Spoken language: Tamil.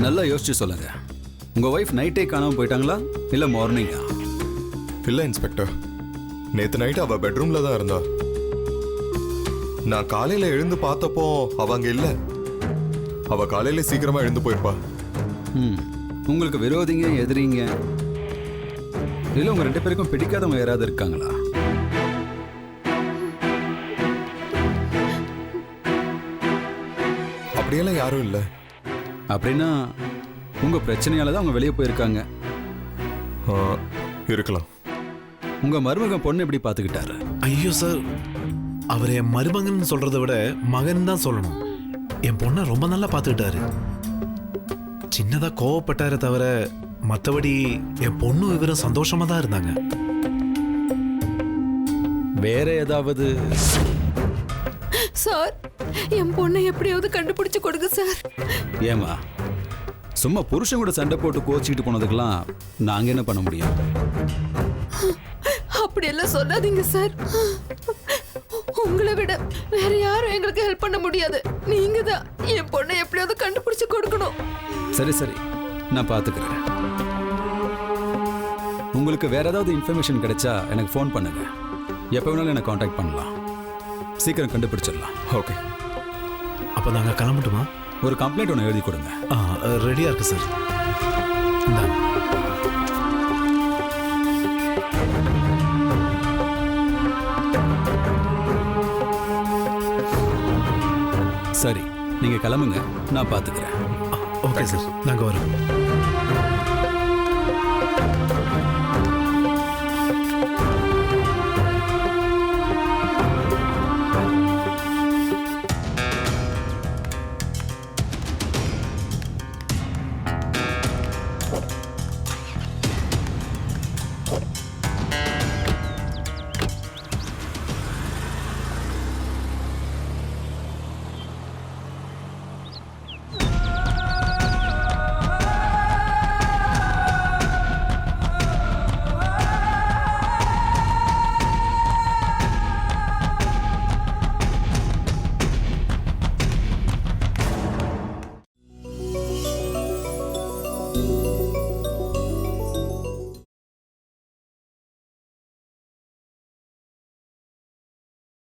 நல்லா யோசிச்சு சொல்லுங்க. உங்க ஒய்ஃப் நைட்டே காணாம போயிட்டாங்களா இல்ல மார்னிங்கா? இல்ல இன்ஸ்பெக்டர், நேத்து நைட் அவ பெட்ரூம்ல தான் இருந்தா. நான் காலையில எழுந்து பார்த்தப்போ அவ அங்க இல்ல. அவ காலையில சீக்கிரமா எழுந்து போயிருப்பா. உங்களுக்கு விரோதிங்க எதிரிங்க இல்ல உங்க 2 பேருக்கும் பிடிக்காதவங்க யாராவது இருக்காங்களா? அப்படியெல்லாம் யாரும் இல்ல. அப்படின்னா உங்க பிரச்சனையால தான் அவங்க வெளியே போயிருக்காங்க. இருக்கலாம். உங்க மருமகன் பொண்ணு எப்படி பாத்துக்கிட்டாரு? ஐயோ சார், அவர் என் மருமகன் சொல்றதை விட மகன் தான் சொல்லணும். என் பொண்ணை ரொம்ப நல்லா பார்த்துக்கிட்டாரு. சின்னதா கோவப்பட்டாரே தவிர மற்றபடி என் பொண்ணு இவரும் சந்தோஷமா தான் இருந்தாங்க. வேற ஏதாவது? சார், என் பொண்ணை எப்படியாவது கண்டுபிடிச்சு கொடுங்க சார். ஏமா சும்மா புருஷன் கூட சண்டை போட்டு கோச்சிக்கிட்டு போனதுக்கெல்லாம் நாங்க என்ன பண்ண முடியும்? அப்படியெல்லாம் சொல்லாதீங்க சார். உங்களை விட வேற யாரும் எங்களுக்கு ஹெல்ப் பண்ண முடியாது. நீங்க தான் என் பொண்ணை எப்படியாவது கண்டுபிடிச்சு கொடுக்கணும். சரி சரி, நான் பாத்துக்கிறேன். உங்களுக்கு வேற ஏதாவது இன்ஃபர்மேஷன் கிடைச்சா எனக்கு ஃபோன் பண்ணுங்க. எப்போ வேணாலும் எனக்கு காண்டாக்ட் பண்ணலாம். சீக்கிரம் கண்டுபிடிச்சிடலாம். ஓகே. அப்ப நாங்க கிளம்பட்டுமா? ஒரு கம்ப்ளைண்ட் ஒன்று எழுதி கொடுங்க. ரெடியா இருக்கு சார். இந்தாங்க. சரி, நீங்க கிளம்புங்க, நான் பாத்துக்கிறேன். ஓகே சார், நாங்க வரோம்.